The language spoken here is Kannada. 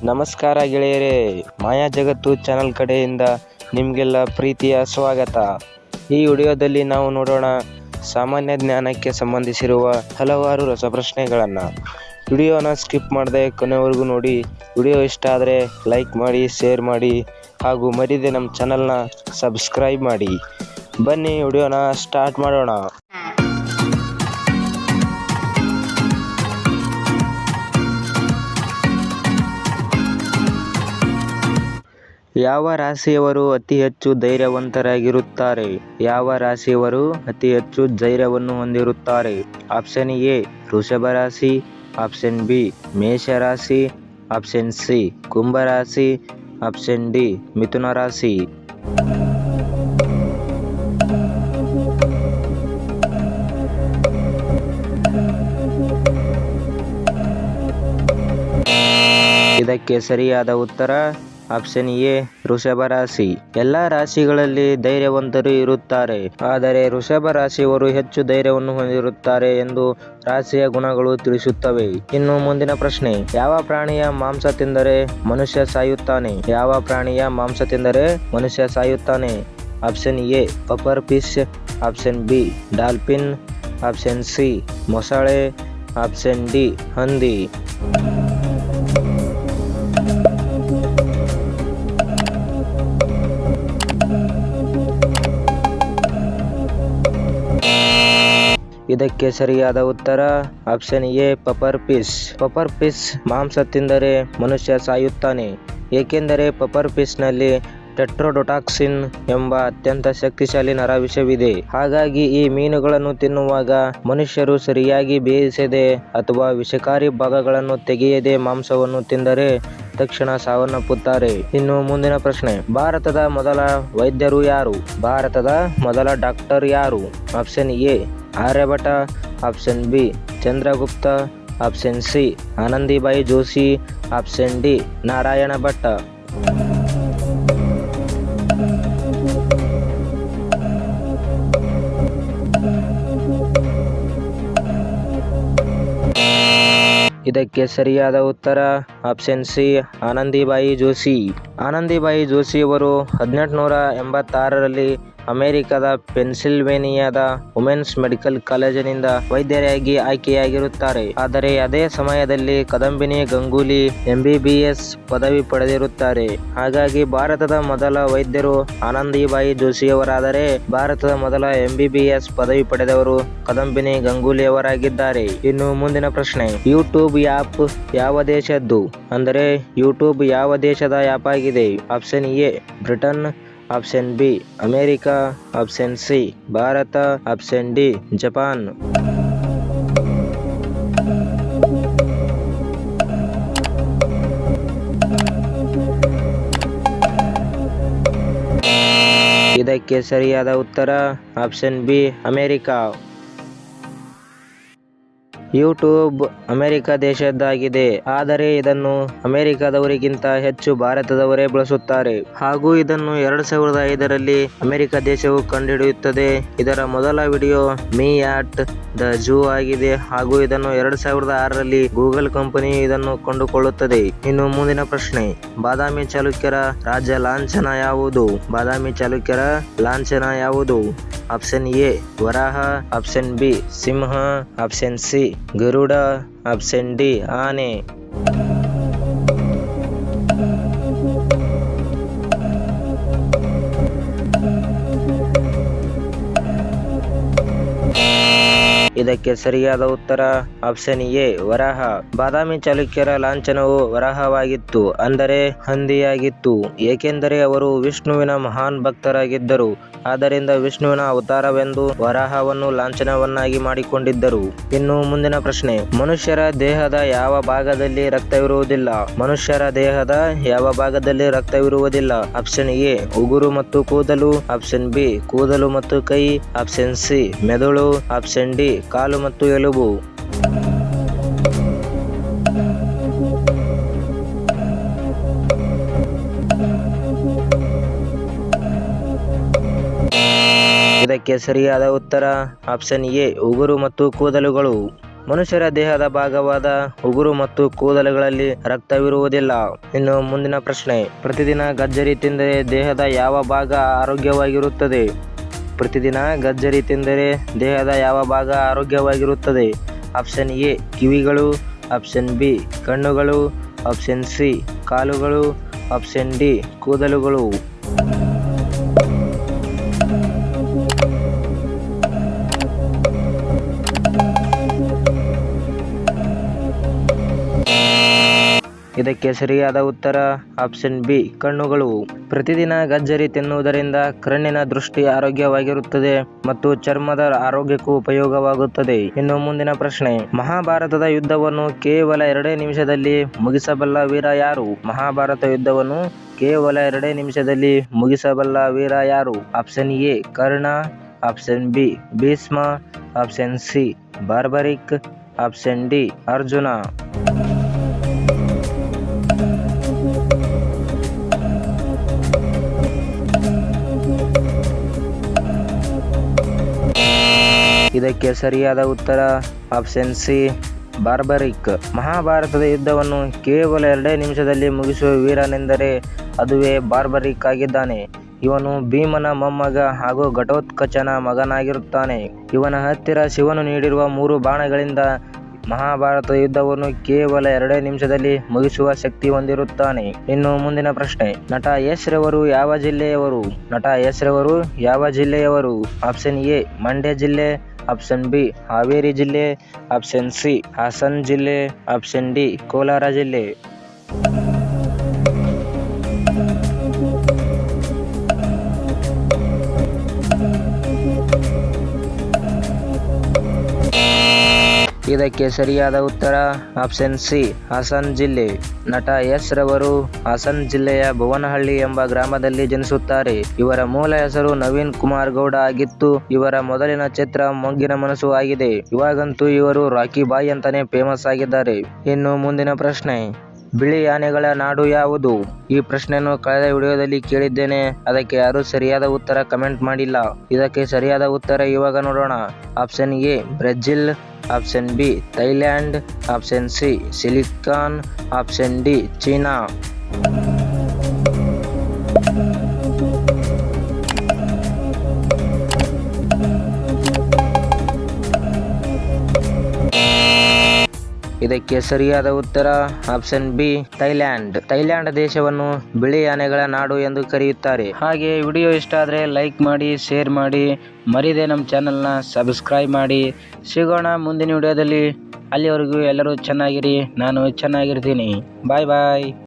ನಮಸ್ಕಾರ ಗೆಳೆಯರೇ, ಮಾಯಾ ಜಗತ್ತು ಚಾನಲ್ ಕಡೆಯಿಂದ ನಿಮಗೆಲ್ಲ ಪ್ರೀತಿಯ ಸ್ವಾಗತ. ಈ ವಿಡಿಯೋದಲ್ಲಿ ನಾವು ನೋಡೋಣ ಸಾಮಾನ್ಯ ಜ್ಞಾನಕ್ಕೆ ಸಂಬಂಧಿಸಿರುವ ಹಲವಾರು ರಸಪ್ರಶ್ನೆಗಳನ್ನು. ವಿಡಿಯೋನ ಸ್ಕಿಪ್ ಮಾಡದೆ ಕೊನೆವರೆಗೂ ನೋಡಿ. ವಿಡಿಯೋ ಇಷ್ಟ ಆದರೆ ಲೈಕ್ ಮಾಡಿ, ಶೇರ್ ಮಾಡಿ ಹಾಗೂ ಮರಿದೆ ನಮ್ಮ ಚಾನಲ್ನ ಸಬ್ಸ್ಕ್ರೈಬ್ ಮಾಡಿ. ಬನ್ನಿ ವಿಡಿಯೋನ ಸ್ಟಾರ್ಟ್ ಮಾಡೋಣ. ಯಾವ ರಾಶಿಯವರು ಅತಿ ಹೆಚ್ಚು ಧೈರ್ಯವಂತರಾಗಿರುತ್ತಾರೆ? ಯಾವ ರಾಶಿಯವರು ಅತಿ ಹೆಚ್ಚು ಧೈರ್ಯವನ್ನು ಹೊಂದಿರುತ್ತಾರೆ? ಆಪ್ಷನ್ ಎ ವೃಷಭ ರಾಶಿ, ಆಪ್ಷನ್ ಬಿ ಮೇಷರಾಶಿ, ಆಪ್ಷನ್ ಸಿ ಕುಂಭರಾಶಿ, ಆಪ್ಷನ್ ಡಿ ಮಿಥುನ ರಾಶಿ. ಇದಕ್ಕೆ ಸರಿಯಾದ ಉತ್ತರ ಆಪ್ಷನ್ ಎ ವೃಷಭ ರಾಶಿ. ಎಲ್ಲ ರಾಶಿಗಳಲ್ಲಿ ಧೈರ್ಯವಂತರು ಇರುತ್ತಾರೆ, ಆದರೆ ವೃಷಭ ರಾಶಿಯವರು ಹೆಚ್ಚು ಧೈರ್ಯವನ್ನು ಹೊಂದಿರುತ್ತಾರೆ ಎಂದು ರಾಶಿಯ ಗುಣಗಳು ತಿಳಿಸುತ್ತವೆ. ಇನ್ನು ಮುಂದಿನ ಪ್ರಶ್ನೆ, ಯಾವ ಪ್ರಾಣಿಯ ಮಾಂಸ ತಿಂದರೆ ಮನುಷ್ಯ ಸಾಯುತ್ತಾನೆ? ಯಾವ ಪ್ರಾಣಿಯ ಮಾಂಸ ತಿಂದರೆ ಮನುಷ್ಯ ಸಾಯುತ್ತಾನೆ? Option A puffer fish, option B dolphin, option C ಮೊಸಳೆ, ಆಪ್ಷನ್ ಡಿ ಹಂದಿ. ಇದಕ್ಕೆ ಸರಿಯಾದ ಉತ್ತರ option A puffer fish. Puffer fish ಮಾಂಸ ತಿಂದರೆ ಮನುಷ್ಯ ಸಾಯುತ್ತಾನೆ, ಏಕೆಂದರೆ ಪಫರ್ ಫಿಶ್ನಲ್ಲಿ ಟೆಟ್ರೋಡೊಟಾಕ್ಸಿನ್ ಎಂಬ ಅತ್ಯಂತ ಶಕ್ತಿಶಾಲಿ ನರವಿಷವಿದೆ. ಹಾಗಾಗಿ ಈ ಮೀನುಗಳನ್ನು ತಿನ್ನುವಾಗ ಮನುಷ್ಯರು ಸರಿಯಾಗಿ ಬೇಯಿಸದೆ ಅಥವಾ ವಿಷಕಾರಿ ಭಾಗಗಳನ್ನು ತೆಗೆಯದೆ ಮಾಂಸವನ್ನು ತಿಂದರೆ ತಕ್ಷಣ ಸಾವನ್ನಪ್ಪುತ್ತಾರೆ. ಇನ್ನು ಮುಂದಿನ ಪ್ರಶ್ನೆ, ಭಾರತದ ಮೊದಲ ವೈದ್ಯರು ಯಾರು? ಭಾರತದ ಮೊದಲ ಡಾಕ್ಟರ್ ಯಾರು? Option A Aryabhata, option B Chandragupta, option C Anandibai Joshi, option D Narayana Bhatta. ಇದಕ್ಕೆ ಸರಿಯಾದ ಉತ್ತರ ಆಪ್ಷನ್ ಸಿ ಆನಂದಿಬಾಯಿ ಜೋಶಿ. ಆನಂದಿಬಾಯಿ ಜೋಶಿಯವರು 1886ರಲ್ಲಿ ಅಮೆರಿಕದ ಪೆನ್ಸಿಲ್ವೇನಿಯಾದ ವುಮೆನ್ಸ್ ಮೆಡಿಕಲ್ ಕಾಲೇಜಿನಿಂದ ವೈದ್ಯರಾಗಿ ಆಯ್ಕೆಯಾಗಿರುತ್ತಾರೆ. ಆದರೆ ಅದೇ ಸಮಯದಲ್ಲಿ ಕದಂಬಿನಿ ಗಂಗೂಲಿ MBBS ಪದವಿ ಪಡೆದಿರುತ್ತಾರೆ. ಹಾಗಾಗಿ ಭಾರತದ ಮೊದಲ ವೈದ್ಯರು ಆನಂದಿಬಾಯಿ ಜೋಶಿಯವರಾದರೆ ಭಾರತದ ಮೊದಲ MBBS ಪದವಿ ಪಡೆದವರು ಕದಂಬಿನಿ ಗಂಗೂಲಿಯವರಾಗಿದ್ದಾರೆ. ಇನ್ನು ಮುಂದಿನ ಪ್ರಶ್ನೆ, ಯೂಟ್ಯೂಬ್ ಆ್ಯಪ್ ಯಾವ ದೇಶದ್ದು? ಅಂದರೆ ಯೂಟ್ಯೂಬ್ ಯಾವ ದೇಶದ ಆ್ಯಪ್ ಆಗಿದೆ? Option A Britain, option B America, option C Bharat, option D Japan. ಇದಕ್ಕೆ ಸರಿಯಾದ ಉತ್ತರ option B America. YouTube America ದೇಶದ್ದಾಗಿದೆ, ಆದರೆ ಇದನ್ನು ಅಮೆರಿಕದವರಿಗಿಂತ ಹೆಚ್ಚು ಭಾರತದವರೇ ಬಳಸುತ್ತಾರೆ. ಹಾಗೂ ಇದನ್ನು 2005ರಲ್ಲಿ ಅಮೆರಿಕ ದೇಶವು ಕಂಡುಹಿಡಿಯುತ್ತದೆ. ಇದರ ಮೊದಲ video me at the zoo ಆಗಿದೆ. ಹಾಗೂ ಇದನ್ನು 2006ರಲ್ಲಿ ಗೂಗಲ್ ಕಂಪನಿಯು ಇದನ್ನು ಕೊಂಡುಕೊಳ್ಳುತ್ತದೆ. ಇನ್ನು ಮುಂದಿನ ಪ್ರಶ್ನೆ, ಬಾದಾಮಿ ಚಾಲುಕ್ಯರ ರಾಜ್ಯ ಲಾಂಛನ ಯಾವುದು? ಬಾದಾಮಿ ಚಾಲುಕ್ಯರ ಲಾಂಛನ ಯಾವುದು? Option A Varaha, option B Simha, option C Garuda, option D ಆನೆ. ಇದಕ್ಕೆ ಸರಿಯಾದ ಉತ್ತರ ಆಪ್ಷನ್ ಎ ವರಾಹ. ಬಾದಾಮಿ ಚಾಲುಕ್ಯರ ಲಾಂಛನವು ವರಾಹವಾಗಿತ್ತು, ಅಂದರೆ ಹಂದಿಯಾಗಿತ್ತು. ಏಕೆಂದರೆ ಅವರು ವಿಷ್ಣುವಿನ ಮಹಾನ್ ಭಕ್ತರಾಗಿದ್ದರು. ಆದ್ದರಿಂದ ವಿಷ್ಣುವಿನ ಅವತಾರವೆಂದು ವರಾಹವನ್ನು ಲಾಂಛನವನ್ನಾಗಿ ಮಾಡಿಕೊಂಡಿದ್ದರು. ಇನ್ನು ಮುಂದಿನ ಪ್ರಶ್ನೆ, ಮನುಷ್ಯರ ದೇಹದ ಯಾವ ಭಾಗದಲ್ಲಿ ರಕ್ತವಿರುವುದಿಲ್ಲ? ಮನುಷ್ಯರ ದೇಹದ ಯಾವ ಭಾಗದಲ್ಲಿ ರಕ್ತವಿರುವುದಿಲ್ಲ? ಆಪ್ಷನ್ ಎ ಉಗುರು ಮತ್ತು ಕೂದಲು, ಆಪ್ಷನ್ ಬಿ ಕೂದಲು ಮತ್ತು ಕೈ, ಆಪ್ಷನ್ ಸಿ ಮೆದುಳು, ಆಪ್ಷನ್ ಡಿ ಕಾಲು ಮತ್ತು ಎಲುಬು. ಇದಕ್ಕೆ ಸರಿಯಾದ ಉತ್ತರ ಆಪ್ಷನ್ ಎ ಉಗುರು ಮತ್ತು ಕೂದಲುಗಳು. ಮನುಷ್ಯರ ದೇಹದ ಭಾಗವಾದ ಉಗುರು ಮತ್ತು ಕೂದಲುಗಳಲ್ಲಿ ರಕ್ತವಿರುವುದಿಲ್ಲ. ಇನ್ನು ಮುಂದಿನ ಪ್ರಶ್ನೆ, ಪ್ರತಿದಿನ ಗಜ್ಜರಿ ತಿಂದರೆ ದೇಹದ ಯಾವ ಭಾಗ ಆರೋಗ್ಯವಾಗಿರುತ್ತದೆ? ಪ್ರತಿದಿನ ಗಜ್ಜರಿ ತಿಂದರೆ ದೇಹದ ಯಾವ ಭಾಗ ಆರೋಗ್ಯವಾಗಿರುತ್ತದೆ? ಆಪ್ಷನ್ ಎ ಕಿವಿಗಳು, ಆಪ್ಷನ್ ಬಿ ಕಣ್ಣುಗಳು, ಆಪ್ಷನ್ ಸಿ ಕಾಲುಗಳು, ಆಪ್ಷನ್ ಡಿ ಕೂದಲುಗಳು. ಇದಕ್ಕೆ ಸರಿಯಾದ ಉತ್ತರ ಆಪ್ಷನ್ ಬಿ ಕಣ್ಣುಗಳು. ಪ್ರತಿದಿನ ಗಜ್ಜರಿ ತಿನ್ನುವುದರಿಂದ ಕಣ್ಣಿನ ದೃಷ್ಟಿ ಆರೋಗ್ಯವಾಗಿರುತ್ತದೆ ಮತ್ತು ಚರ್ಮದ ಆರೋಗ್ಯಕ್ಕೂ ಉಪಯೋಗವಾಗುತ್ತದೆ. ಇನ್ನು ಮುಂದಿನ ಪ್ರಶ್ನೆ, ಮಹಾಭಾರತದ ಯುದ್ಧವನ್ನು ಕೇವಲ 2 ನಿಮಿಷದಲ್ಲಿ ಮುಗಿಸಬಲ್ಲ ವೀರ ಯಾರು? ಮಹಾಭಾರತ ಯುದ್ಧವನ್ನು ಕೇವಲ 2 ನಿಮಿಷದಲ್ಲಿ ಮುಗಿಸಬಲ್ಲ ವೀರ ಯಾರು? Option A Karna, option B Bhishma, option C Barbarik, option D Arjuna. ಇದಕ್ಕೆ ಸರಿಯಾದ ಉತ್ತರ ಆಪ್ಷನ್ ಸಿ ಬಾರ್ಬರಿಕ್. ಮಹಾಭಾರತದ ಯುದ್ಧವನ್ನು ಕೇವಲ 2 ನಿಮಿಷದಲ್ಲಿ ಮುಗಿಸುವ ವೀರನೆಂದರೆ ಅದುವೇ ಬಾರ್ಬರಿಕ್ ಆಗಿದ್ದಾನೆ. ಇವನು ಭೀಮನ ಮೊಮ್ಮಗ ಹಾಗೂ ಘಟೋತ್ಕಚನ ಮಗನಾಗಿರುತ್ತಾನೆ. ಇವನ ಹತ್ತಿರ ಶಿವನು ನೀಡಿರುವ 3 ಬಾಣಗಳಿಂದ ಮಹಾಭಾರತ ಯುದ್ಧವನ್ನು ಕೇವಲ 2 ನಿಮಿಷದಲ್ಲಿ ಮುಗಿಸುವ ಶಕ್ತಿ ಹೊಂದಿರುತ್ತಾನೆ. ಇನ್ನು ಮುಂದಿನ ಪ್ರಶ್ನೆ, ನಟ ಯಶ್ ರವರು ಯಾವ ಜಿಲ್ಲೆಯವರು? ನಟ ಯಶ್ ರವರು ಯಾವ ಜಿಲ್ಲೆಯವರು? ಆಪ್ಷನ್ ಎ ಮಂಡ್ಯ ಜಿಲ್ಲೆ, ಆಪ್ಷನ್ ಬಿ ಹಾವೇರಿ ಜಿಲ್ಲೆ, ಆಪ್ಷನ್ ಸಿ ಹಾಸನ್ ಜಿಲ್ಲೆ, ಆಪ್ಷನ್ ಡಿ ಕೋಲಾರ ಜಿಲ್ಲೆ. ಇದಕ್ಕೆ ಸರಿಯಾದ ಉತ್ತರ ಆಪ್ಷನ್ ಸಿ ಹಾಸನ್ ಜಿಲ್ಲೆ. ನಟ ಯಶ್ ರವರು ಹಾಸನ್ ಜಿಲ್ಲೆಯ ಭುವನಹಳ್ಳಿ ಎಂಬ ಗ್ರಾಮದಲ್ಲಿ ಜನಿಸುತ್ತಾರೆ. ಇವರ ಮೂಲ ಹೆಸರು ನವೀನ್ ಕುಮಾರ್ ಗೌಡ ಆಗಿತ್ತು. ಇವರ ಮೊದಲಿನ ಚಿತ್ರ ಮೊಗ್ಗಿನ ಮನಸ್ಸು ಆಗಿದೆ. ಇವಾಗಂತೂ ಇವರು ರಾಕಿ ಬಾಯ್ ಅಂತಾನೆ ಫೇಮಸ್ ಆಗಿದ್ದಾರೆ. ಇನ್ನು ಮುಂದಿನ ಪ್ರಶ್ನೆ, ಬಿಳಿ ಆನೆಗಳ ನಾಡು ಯಾವುದು? ಈ ಪ್ರಶ್ನೆಯನ್ನು ಕಳೆದ ವಿಡಿಯೋದಲ್ಲಿ ಕೇಳಿದ್ದೇನೆ. ಅದಕ್ಕೆ ಯಾರು ಸರಿಯಾದ ಉತ್ತರ ಕಮೆಂಟ್ ಮಾಡಿಲ್ಲ. ಇದಕ್ಕೆ ಸರಿಯಾದ ಉತ್ತರ ಇವಾಗ ನೋಡೋಣ. Option A Brazil, option B Thailand, option C silicon, option D China. ಇದಕ್ಕೆ ಸರಿಯಾದ ಉತ್ತರ ಆಪ್ಷನ್ ಬಿ ಥೈಲ್ಯಾಂಡ್. ಥೈಲ್ಯಾಂಡ್ ದೇಶವನ್ನು ಬಿಳಿ ಆನೆಗಳ ನಾಡು ಎಂದು ಕರೆಯುತ್ತಾರೆ. ಹಾಗೆ ವಿಡಿಯೋ ಇಷ್ಟ ಆದರೆ ಲೈಕ್ ಮಾಡಿ, ಶೇರ್ ಮಾಡಿ, ಮರಿದೆ ನಮ್ಮ ಚಾನಲ್ನ ಸಬ್ಸ್ಕ್ರೈಬ್ ಮಾಡಿ. ಸಿಗೋಣ ಮುಂದಿನ ವಿಡಿಯೋದಲ್ಲಿ. ಅಲ್ಲಿವರೆಗೂ ಎಲ್ಲರೂ ಚೆನ್ನಾಗಿರಿ, ನಾನು ಚೆನ್ನಾಗಿರ್ತೀನಿ. ಬಾಯ್ ಬಾಯ್.